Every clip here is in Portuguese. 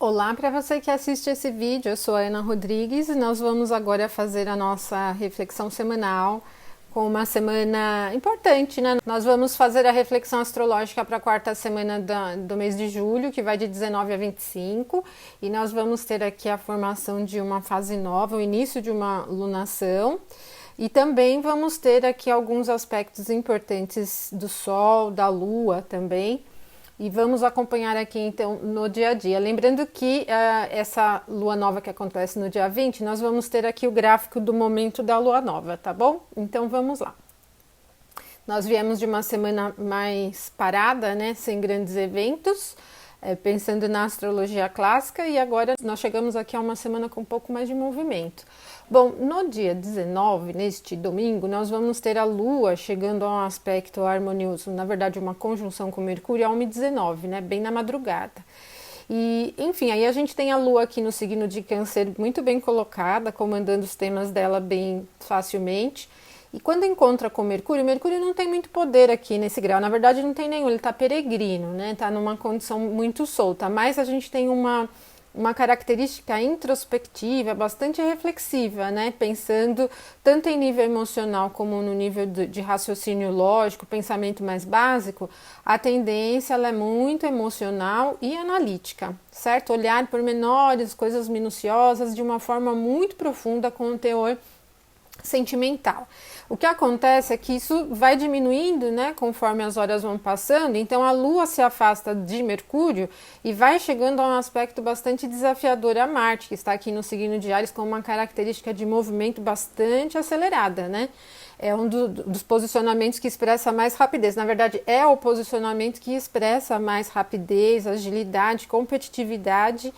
Olá para você que assiste esse vídeo, eu sou a Ana Rodrigues e nós vamos agora fazer a nossa reflexão semanal com uma semana importante, né? Nós vamos fazer a reflexão astrológica para a quarta semana do mês de julho, que vai de 19 a 25, e nós vamos ter aqui a formação de uma fase nova, o início de uma lunação, e também vamos ter aqui alguns aspectos importantes do Sol, da Lua também. E vamos acompanhar aqui então no dia a dia. Lembrando que essa lua nova que acontece no dia 20, nós vamos ter aqui o gráfico do momento da lua nova, tá bom? Então vamos lá. Nós viemos de uma semana mais parada, né? Sem grandes eventos, pensando na astrologia clássica, e agora nós chegamos aqui a uma semana com um pouco mais de movimento. Bom, no dia 19, neste domingo, nós vamos ter a Lua chegando a um aspecto harmonioso, na verdade uma conjunção com Mercúrio, a 1h19, né, bem na madrugada. E, enfim, aí a gente tem a Lua aqui no signo de Câncer muito bem colocada, comandando os temas dela bem facilmente. E quando encontra com Mercúrio, Mercúrio não tem muito poder aqui nesse grau, na verdade não tem nenhum, ele está peregrino, né, está numa condição muito solta, mas a gente tem uma característica introspectiva, bastante reflexiva, né? Pensando tanto em nível emocional como no nível de raciocínio lógico, pensamento mais básico, a tendência ela é muito emocional e analítica, certo? Olhar pormenores, coisas minuciosas de uma forma muito profunda com um teor sentimental. O que acontece é que isso vai diminuindo, né, conforme as horas vão passando, então a Lua se afasta de Mercúrio e vai chegando a um aspecto bastante desafiador a Marte, que está aqui no signo de Áries com uma característica de movimento bastante acelerada, né? É um dos posicionamentos que expressa mais rapidez, na verdade é o posicionamento que expressa mais rapidez, agilidade, competitividade.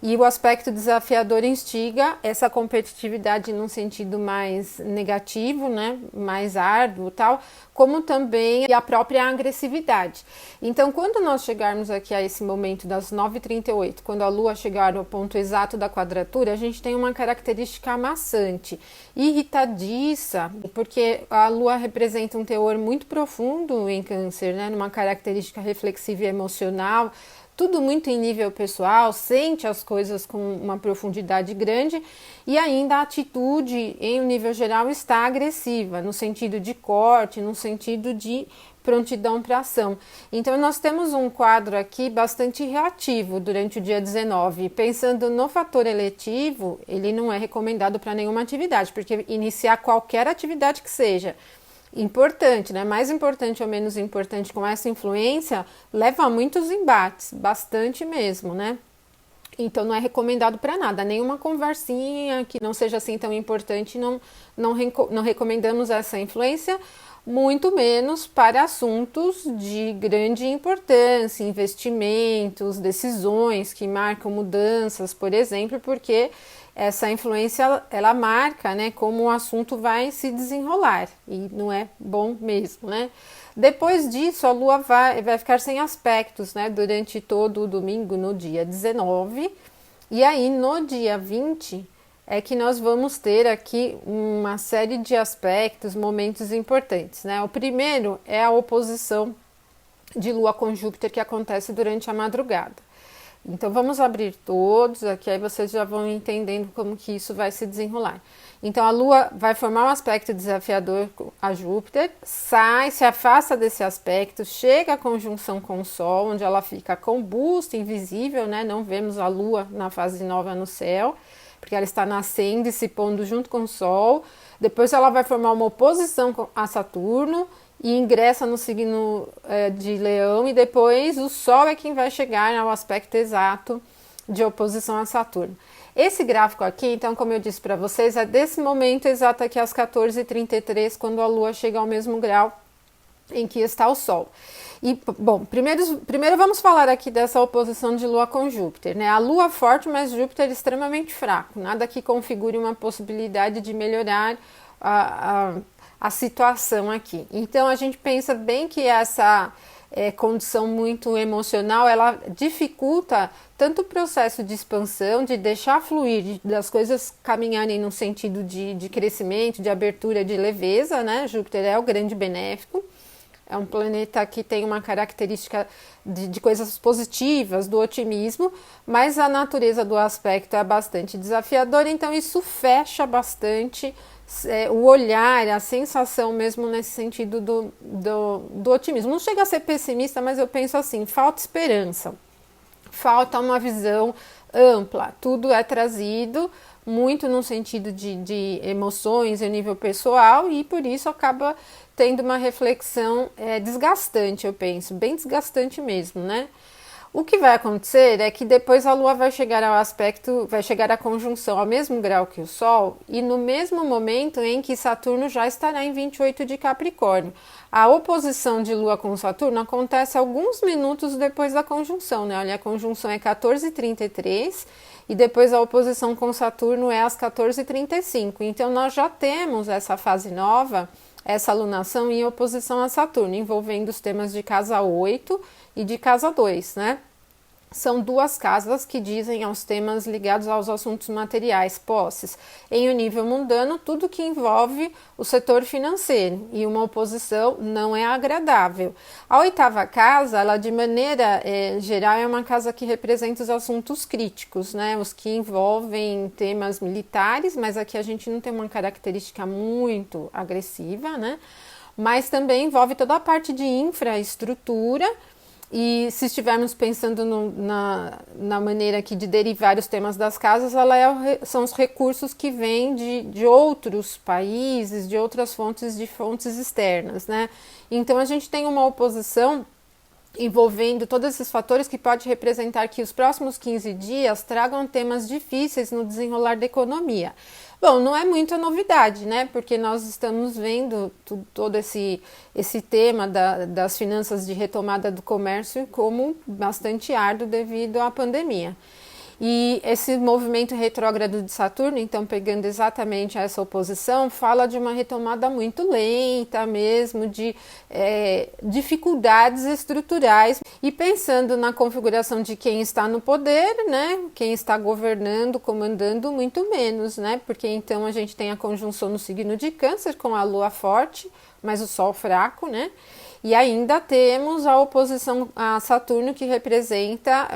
E o aspecto desafiador instiga essa competitividade num sentido mais negativo, né, mais árduo tal, como também a própria agressividade. Então, quando nós chegarmos aqui a esse momento das 9h38, quando a Lua chegar ao ponto exato da quadratura, a gente tem uma característica amassante, irritadiça, porque a Lua representa um teor muito profundo em Câncer, né, numa característica reflexiva e emocional, tudo muito em nível pessoal, sente as coisas com uma profundidade grande e ainda a atitude em um nível geral está agressiva, no sentido de corte, no sentido de prontidão para ação. Então nós temos um quadro aqui bastante reativo durante o dia 19. Pensando no fator eletivo, ele não é recomendado para nenhuma atividade, porque iniciar qualquer atividade que seja importante, né? Mais importante ou menos importante com essa influência, leva a muitos embates, bastante mesmo, né? Então não é recomendado para nada, nenhuma conversinha que não seja assim tão importante, não recomendamos essa influência, muito menos para assuntos de grande importância, investimentos, decisões que marcam mudanças, por exemplo, porque essa influência, ela marca, né, como o assunto vai se desenrolar, e não é bom mesmo, né? Depois disso, a Lua vai ficar sem aspectos, né, durante todo o domingo, no dia 19, e aí no dia 20 é que nós vamos ter aqui uma série de aspectos, momentos importantes, né? O primeiro é a oposição de Lua com Júpiter que acontece durante a madrugada. Então vamos abrir todos aqui, aí vocês já vão entendendo como que isso vai se desenrolar. Então a Lua vai formar um aspecto desafiador a Júpiter, se afasta desse aspecto, chega à conjunção com o Sol, onde ela fica combusta, invisível, né? Não vemos a Lua na fase nova no céu, porque ela está nascendo e se pondo junto com o Sol. Depois ela vai formar uma oposição a Saturno e ingressa no signo de Leão, e depois o Sol é quem vai chegar ao aspecto exato de oposição a Saturno. Esse gráfico aqui, então, como eu disse para vocês, é desse momento exato aqui às 14h33, quando a Lua chega ao mesmo grau em que está o Sol. E, bom, primeiro vamos falar aqui dessa oposição de Lua com Júpiter, né? A Lua forte, mas Júpiter extremamente fraco, nada que configure uma possibilidade de melhorar a situação aqui. Então a gente pensa bem que essa condição muito emocional, ela dificulta tanto o processo de expansão, de deixar fluir, das coisas caminharem no sentido de crescimento, de abertura, de leveza, né? Júpiter é o grande benéfico, é um planeta que tem uma característica de coisas positivas, do otimismo, mas a natureza do aspecto é bastante desafiadora, então isso fecha bastante o olhar, a sensação mesmo nesse sentido do otimismo. Não chega a ser pessimista, mas eu penso assim, falta esperança, falta uma visão ampla, tudo é trazido muito no sentido de emoções a nível pessoal e por isso acaba tendo uma reflexão desgastante, eu penso, bem desgastante mesmo, né? O que vai acontecer é que depois a Lua vai chegar ao aspecto, vai chegar à conjunção ao mesmo grau que o Sol e no mesmo momento em que Saturno já estará em 28 de Capricórnio. A oposição de Lua com Saturno acontece alguns minutos depois da conjunção, né? Olha, a conjunção é 14h33 e depois a oposição com Saturno é às 14h35. Então nós já temos essa fase nova, essa alunação em oposição a Saturno, envolvendo os temas de casa 8 e de casa 2, né? São duas casas que dizem aos temas ligados aos assuntos materiais, posses. Em um nível mundano, tudo que envolve o setor financeiro e uma oposição não é agradável. A oitava casa, ela de maneira geral é uma casa que representa os assuntos críticos, né? Os que envolvem temas militares, mas aqui a gente não tem uma característica muito agressiva, né? Mas também envolve toda a parte de infraestrutura. E se estivermos pensando na maneira aqui de derivar os temas das casas, são os recursos que vêm de outros países, de outras fontes, de fontes externas, né? Então a gente tem uma oposição envolvendo todos esses fatores que pode representar que os próximos 15 dias tragam temas difíceis no desenrolar da economia. Bom, não é muita novidade, né? Porque nós estamos vendo todo esse tema das finanças de retomada do comércio como bastante árduo devido à pandemia. E esse movimento retrógrado de Saturno, então pegando exatamente essa oposição, fala de uma retomada muito lenta mesmo, de dificuldades estruturais. E pensando na configuração de quem está no poder, né, quem está governando, comandando, muito menos, né, porque então a gente tem a conjunção no signo de Câncer com a Lua forte, mas o Sol fraco, né? E ainda temos a oposição a Saturno, que representa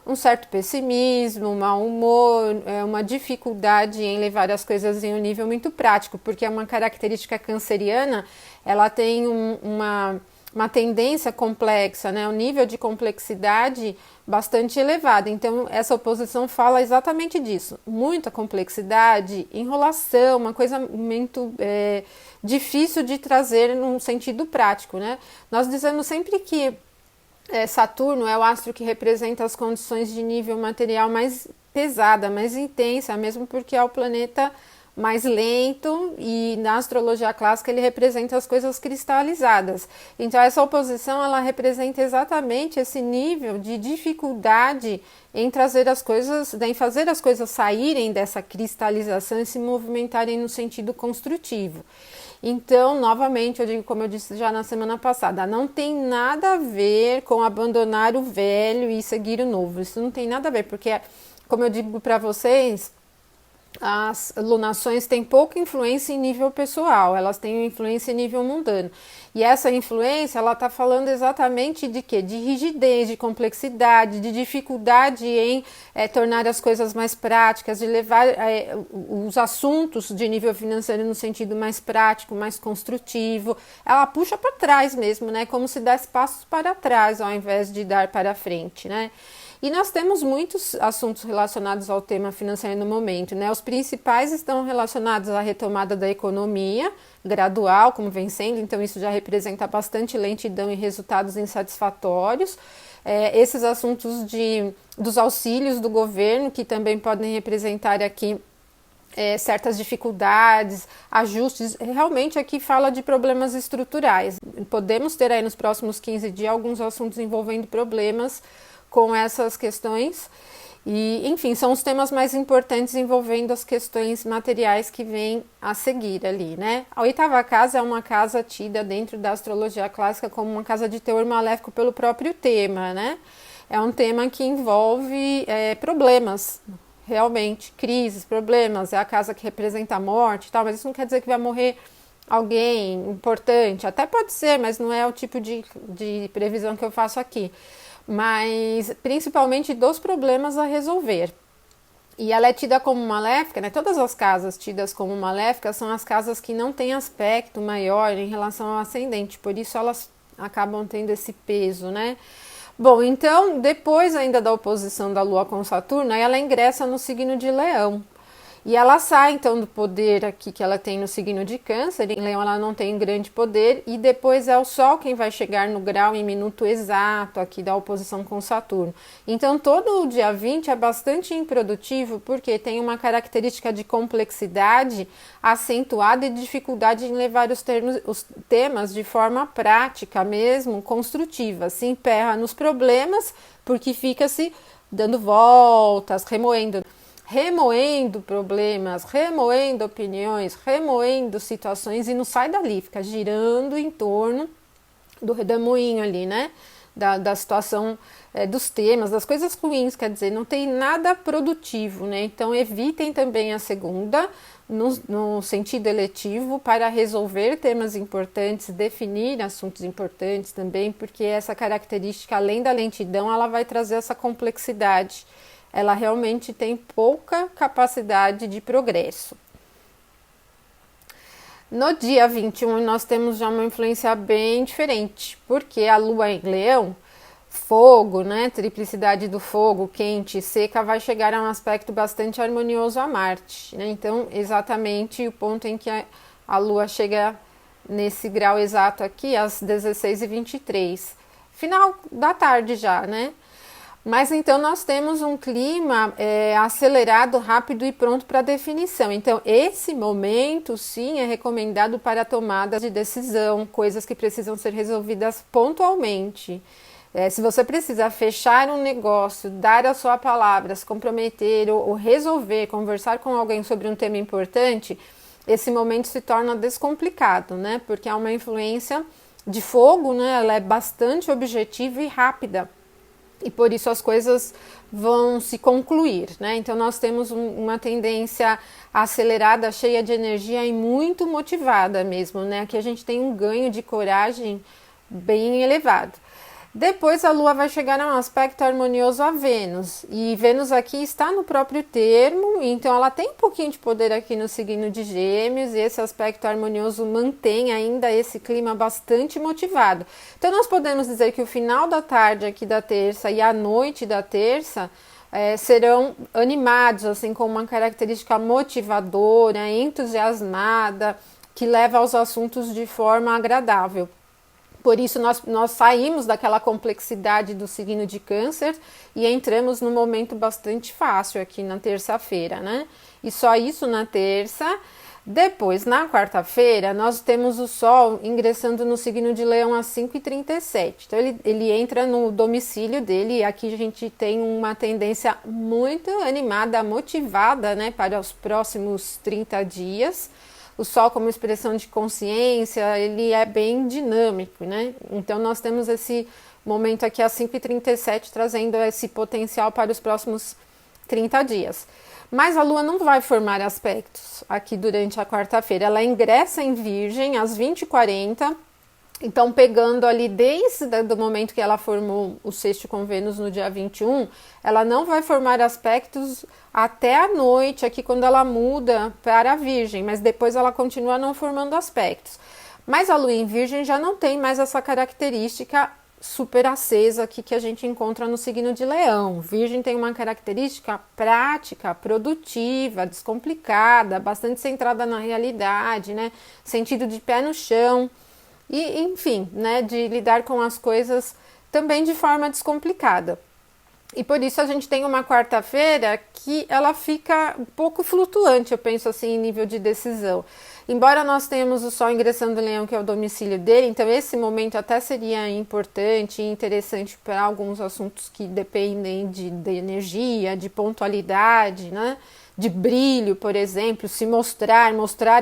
um certo pessimismo, um mau humor, uma dificuldade em levar as coisas em um nível muito prático, porque é uma característica canceriana, ela tem uma tendência complexa, né? Um nível de complexidade bastante elevado. Então, essa oposição fala exatamente disso. Muita complexidade, enrolação, uma coisa muito difícil de trazer num sentido prático, né? Nós dizemos sempre que Saturno é o astro que representa as condições de nível material mais pesada, mais intensa, mesmo porque é o planeta mais lento e na astrologia clássica ele representa as coisas cristalizadas. Então essa oposição ela representa exatamente esse nível de dificuldade em trazer as coisas, em fazer as coisas saírem dessa cristalização e se movimentarem no sentido construtivo. Então, novamente, eu digo, como eu disse já na semana passada, não tem nada a ver com abandonar o velho e seguir o novo. Isso não tem nada a ver, porque, como eu digo para vocês, as lunações têm pouca influência em nível pessoal, elas têm influência em nível mundano. E essa influência, ela está falando exatamente de quê? De rigidez, de complexidade, de dificuldade em tornar as coisas mais práticas, de levar os assuntos de nível financeiro no sentido mais prático, mais construtivo. Ela puxa para trás mesmo, né? Como se desse passos para trás ao invés de dar para frente, né? E nós temos muitos assuntos relacionados ao tema financeiro no momento, né? Os principais estão relacionados à retomada da economia gradual, como vem sendo, então isso já representa bastante lentidão e resultados insatisfatórios. Esses assuntos dos auxílios do governo, que também podem representar aqui certas dificuldades, ajustes, realmente aqui fala de problemas estruturais. Podemos ter aí nos próximos 15 dias alguns assuntos envolvendo problemas com essas questões e, enfim, são os temas mais importantes envolvendo as questões materiais que vêm a seguir ali, né? A oitava casa é uma casa tida dentro da astrologia clássica como uma casa de teor maléfico pelo próprio tema, né? É um tema que envolve problemas, realmente, crises, problemas, é a casa que representa a morte e tal, mas isso não quer dizer que vai morrer alguém importante, até pode ser, mas não é o tipo de previsão que eu faço aqui, mas principalmente dos problemas a resolver. E ela é tida como maléfica, né? Todas as casas tidas como maléficas são as casas que não têm aspecto maior em relação ao ascendente, por isso elas acabam tendo esse peso, né? Bom, então, depois ainda da oposição da Lua com Saturno, aí ela ingressa no signo de Leão. E ela sai então do poder aqui que ela tem no signo de Câncer. Em Leão ela não tem grande poder, e depois é o Sol quem vai chegar no grau e minuto exato aqui da oposição com Saturno. Então todo o dia 20 é bastante improdutivo, porque tem uma característica de complexidade acentuada e dificuldade em levar os temas de forma prática mesmo, construtiva. Se emperra nos problemas porque fica se dando voltas, remoendo problemas, remoendo opiniões, remoendo situações, e não sai dali, fica girando em torno do redemoinho ali, né? Da situação, dos temas, das coisas ruins, quer dizer, não tem nada produtivo, né? Então evitem também a segunda, no sentido eletivo, para resolver temas importantes, definir assuntos importantes também, porque essa característica, além da lentidão, ela vai trazer essa complexidade. Ela realmente tem pouca capacidade de progresso. No dia 21, nós temos já uma influência bem diferente, porque a Lua em Leão, fogo, né, triplicidade do fogo, quente e seca, vai chegar a um aspecto bastante harmonioso a Marte, né? Então, exatamente o ponto em que a Lua chega nesse grau exato aqui, às 16h23, final da tarde já, né? Mas então nós temos um clima acelerado, rápido e pronto para definição. Então esse momento sim é recomendado para tomadas de decisão, coisas que precisam ser resolvidas pontualmente. Se você precisa fechar um negócio, dar a sua palavra, se comprometer ou resolver, conversar com alguém sobre um tema importante, esse momento se torna descomplicado, né? Porque há uma influência de fogo, né? Ela é bastante objetiva e rápida. E por isso as coisas vão se concluir, né? Então nós temos uma tendência acelerada, cheia de energia e muito motivada mesmo, né? Aqui a gente tem um ganho de coragem bem elevado. Depois a Lua vai chegar a um aspecto harmonioso a Vênus, e Vênus aqui está no próprio termo, então ela tem um pouquinho de poder aqui no signo de Gêmeos, e esse aspecto harmonioso mantém ainda esse clima bastante motivado. Então nós podemos dizer que o final da tarde aqui da terça e a noite da terça serão animados, assim, com uma característica motivadora, entusiasmada, que leva aos assuntos de forma agradável. Por isso nós saímos daquela complexidade do signo de Câncer e entramos num momento bastante fácil aqui na terça-feira, né? E só isso na terça. Depois, na quarta-feira, nós temos o Sol ingressando no signo de Leão às 5h37. Então ele entra no domicílio dele, e aqui a gente tem uma tendência muito animada, motivada, né, para os próximos 30 dias. O Sol, como expressão de consciência, ele é bem dinâmico, né? Então nós temos esse momento aqui às 5h37 trazendo esse potencial para os próximos 30 dias. Mas a Lua não vai formar aspectos aqui durante a quarta-feira. Ela ingressa em Virgem às 20h40. Então, pegando ali desde o momento que ela formou o sexto com Vênus no dia 21, ela não vai formar aspectos até a noite, aqui quando ela muda para a Virgem, mas depois ela continua não formando aspectos. Mas a Lua em Virgem já não tem mais essa característica super acesa aqui que a gente encontra no signo de Leão. Virgem tem uma característica prática, produtiva, descomplicada, bastante centrada na realidade, né? Sentido de pé no chão. E, enfim, né, de lidar com as coisas também de forma descomplicada. E por isso a gente tem uma quarta-feira que ela fica um pouco flutuante, eu penso assim, em nível de decisão. Embora nós tenhamos o Sol ingressando em Leão, que é o domicílio dele, então esse momento até seria importante e interessante para alguns assuntos que dependem de energia, de pontualidade, né? De brilho, por exemplo, se mostrar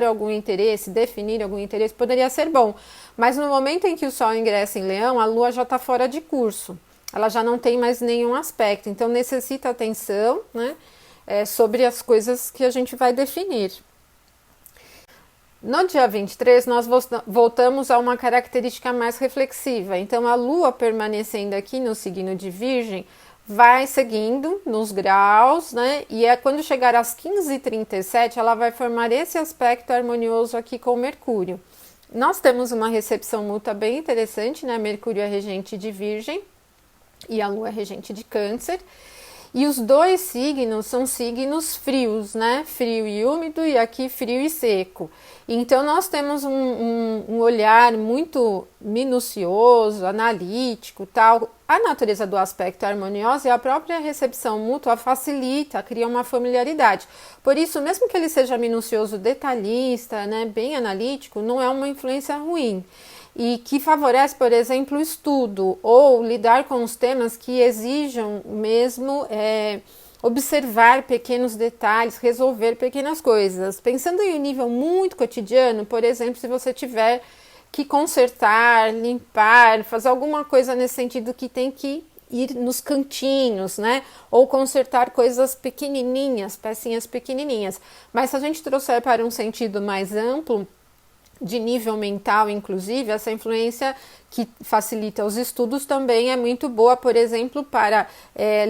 algum interesse, definir algum interesse, poderia ser bom. Mas no momento em que o Sol ingressa em Leão, a Lua já está fora de curso. Ela já não tem mais nenhum aspecto. Então necessita atenção, né, sobre as coisas que a gente vai definir. No dia 23, nós voltamos a uma característica mais reflexiva. Então, a Lua permanecendo aqui no signo de Virgem, vai seguindo nos graus, né? E quando chegar às 15h37, ela vai formar esse aspecto harmonioso aqui com Mercúrio. Nós temos uma recepção mútua bem interessante, né? Mercúrio é regente de Virgem e a Lua é regente de Câncer. E os dois signos são signos frios, né? Frio e úmido, e aqui frio e seco. Então, nós temos um olhar muito minucioso, analítico, tal. A natureza do aspecto é harmoniosa e a própria recepção mútua facilita, cria uma familiaridade. Por isso, mesmo que ele seja minucioso, detalhista, né, bem analítico, não é uma influência ruim. E que favorece, por exemplo, o estudo ou lidar com os temas que exijam mesmo observar pequenos detalhes, resolver pequenas coisas. Pensando em um nível muito cotidiano, por exemplo, se você tiver que consertar, limpar, fazer alguma coisa nesse sentido que tem que ir nos cantinhos, né? Ou consertar coisas pequenininhas, pecinhas pequenininhas. Mas se a gente trouxer para um sentido mais amplo, de nível mental, inclusive, essa influência que facilita os estudos também é muito boa, por exemplo, para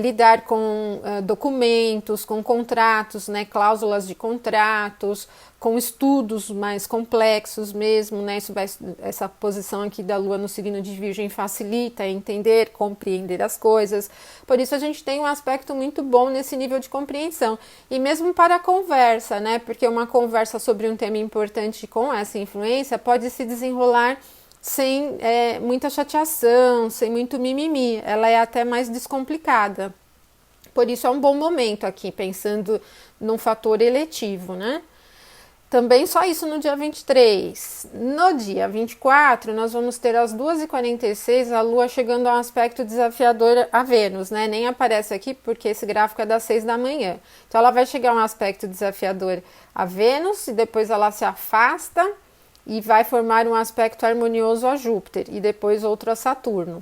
lidar com documentos, com contratos, né, cláusulas de contratos, com estudos mais complexos mesmo, né, essa posição aqui da Lua no signo de Virgem facilita entender, compreender as coisas, por isso a gente tem um aspecto muito bom nesse nível de compreensão, e mesmo para a conversa, né, porque uma conversa sobre um tema importante com essa influência pode se desenrolar sem muita chateação, sem muito mimimi, ela é até mais descomplicada. Por isso é um bom momento aqui, pensando num fator eletivo, né? Também só isso no dia 23. No dia 24, nós vamos ter às 2h46 a Lua chegando a um aspecto desafiador a Vênus, né? Nem aparece aqui porque esse gráfico é das 6 da manhã. Então ela vai chegar a um aspecto desafiador a Vênus e depois ela se afasta e vai formar um aspecto harmonioso a Júpiter e depois outro a Saturno,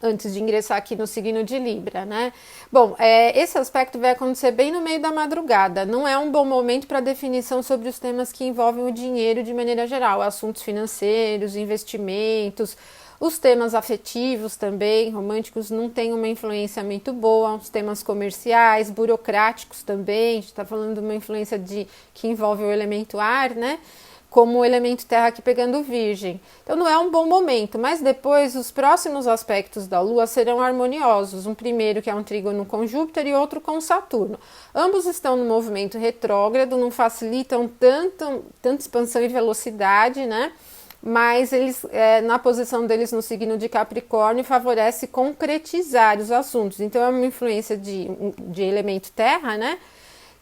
antes de ingressar aqui no signo de Libra, né? Bom, esse aspecto vai acontecer bem no meio da madrugada, não é um bom momento para definição sobre os temas que envolvem o dinheiro de maneira geral, assuntos financeiros, investimentos, os temas afetivos também, românticos, não tem uma influência muito boa, os temas comerciais, burocráticos também, a gente está falando de uma influência que envolve o elemento ar, né? Como o elemento terra aqui pegando Virgem. Então não é um bom momento, mas depois os próximos aspectos da Lua serão harmoniosos. Um primeiro que é um trígono com Júpiter e outro com Saturno. Ambos estão no movimento retrógrado, não facilitam tanto expansão e velocidade, né? Mas eles, na posição deles no signo de Capricórnio, favorece concretizar os assuntos. Então é uma influência de elemento terra, né?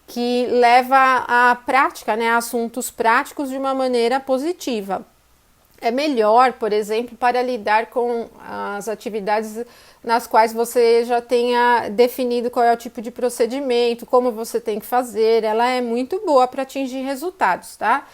Que leva à prática, né, assuntos práticos de uma maneira positiva. É melhor, por exemplo, para lidar com as atividades nas quais você já tenha definido qual é o tipo de procedimento, como você tem que fazer, ela é muito boa para atingir resultados, tá?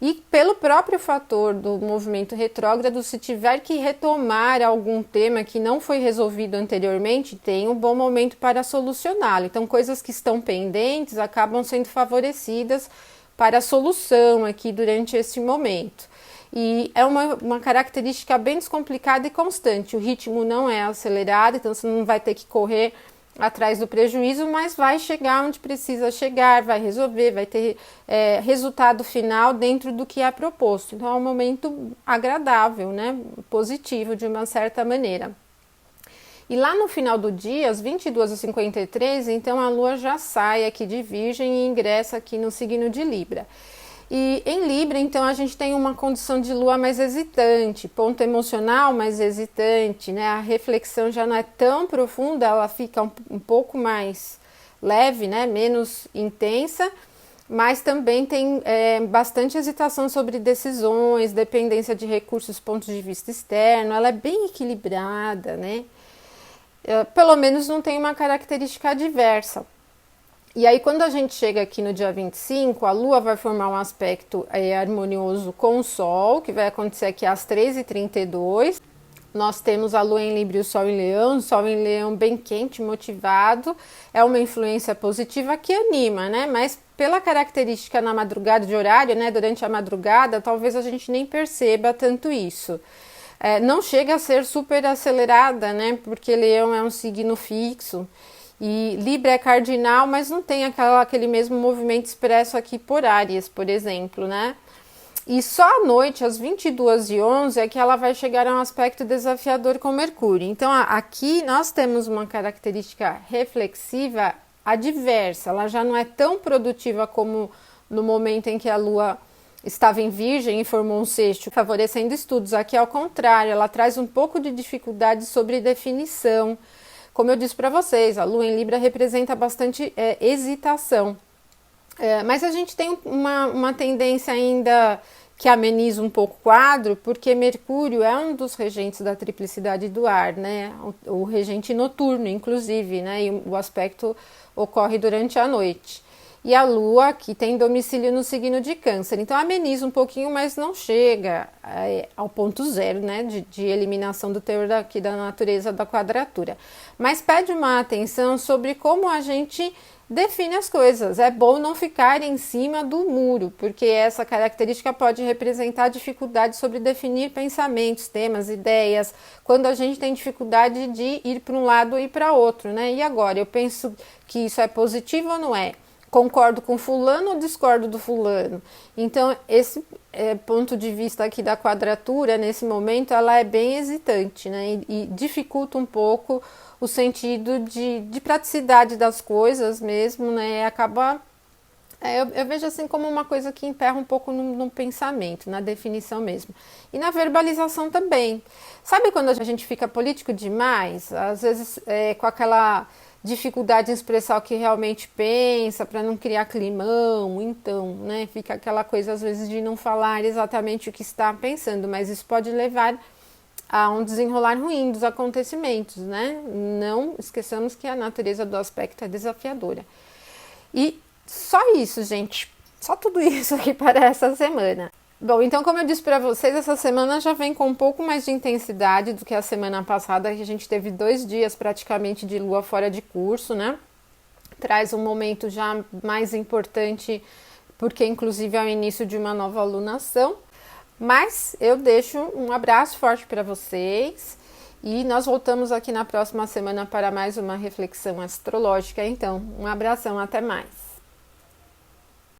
E pelo próprio fator do movimento retrógrado, se tiver que retomar algum tema que não foi resolvido anteriormente, tem um bom momento para solucioná-lo. Então, coisas que estão pendentes acabam sendo favorecidas para a solução aqui durante esse momento. E é uma característica bem descomplicada e constante. O ritmo não é acelerado, então você não vai ter que correr atrás do prejuízo, mas vai chegar onde precisa chegar, vai resolver, vai ter resultado final dentro do que é proposto. Então é um momento agradável, né? Positivo de uma certa maneira. E lá no final do dia, às 22h53, então a Lua já sai aqui de Virgem e ingressa aqui no signo de Libra. E em Libra, então, a gente tem uma condição de Lua mais hesitante, ponto emocional mais hesitante, né? A reflexão já não é tão profunda, ela fica um pouco mais leve, né? Menos intensa, mas também tem bastante hesitação sobre decisões, dependência de recursos, pontos de vista externo, ela é bem equilibrada, né? Pelo menos não tem uma característica adversa. E aí, quando a gente chega aqui no dia 25, a Lua vai formar um aspecto harmonioso com o Sol, que vai acontecer aqui às 13h32. Nós temos a Lua em Libra e o Sol em Leão bem quente, motivado. É uma influência positiva que anima, né? Mas pela característica na madrugada de horário, né, durante a madrugada, talvez a gente nem perceba tanto isso. Não chega a ser super acelerada, né, porque Leão é um signo fixo e Libra é cardinal, mas não tem aquele mesmo movimento expresso aqui por Áries, por exemplo, né? E só à noite, às 22h11, é que ela vai chegar a um aspecto desafiador com Mercúrio. Então, aqui nós temos uma característica reflexiva adversa. Ela já não é tão produtiva como no momento em que a Lua estava em Virgem e formou um sexto, favorecendo estudos. Aqui, ao contrário, ela traz um pouco de dificuldade sobre definição. Como eu disse para vocês, a Lua em Libra representa bastante hesitação. Mas a gente tem uma tendência ainda que ameniza um pouco o quadro, porque Mercúrio é um dos regentes da triplicidade do ar, né? O regente noturno, inclusive, né? E o aspecto ocorre durante a noite. E a Lua, que tem domicílio no signo de Câncer. Então ameniza um pouquinho, mas não chega ao ponto zero, né? De eliminação do teor aqui da natureza da quadratura. Mas pede uma atenção sobre como a gente define as coisas. É bom não ficar em cima do muro, porque essa característica pode representar dificuldade sobre definir pensamentos, temas, ideias, quando a gente tem dificuldade de ir para um lado e para outro, né? E agora, eu penso que isso é positivo ou não é? Concordo com fulano ou discordo do fulano? Então, esse ponto de vista aqui da quadratura, nesse momento, ela é bem hesitante, né? E dificulta um pouco o sentido de praticidade das coisas mesmo, né? Acaba... eu vejo assim como uma coisa que emperra um pouco no pensamento, na definição mesmo. E na verbalização também. Sabe quando a gente fica político demais? Às vezes com aquela dificuldade em expressar o que realmente pensa, para não criar climão, então, né? Fica aquela coisa às vezes de não falar exatamente o que está pensando, mas isso pode levar a um desenrolar ruim dos acontecimentos, né? Não esqueçamos que a natureza do aspecto é desafiadora. E só isso, gente. Só tudo isso aqui para essa semana. Bom, então como eu disse para vocês, essa semana já vem com um pouco mais de intensidade do que a semana passada, que a gente teve 2 dias praticamente de lua fora de curso, né? Traz um momento já mais importante, porque inclusive é o início de uma nova alunação. Mas eu deixo um abraço forte para vocês e nós voltamos aqui na próxima semana para mais uma reflexão astrológica. Então, um abração, até mais.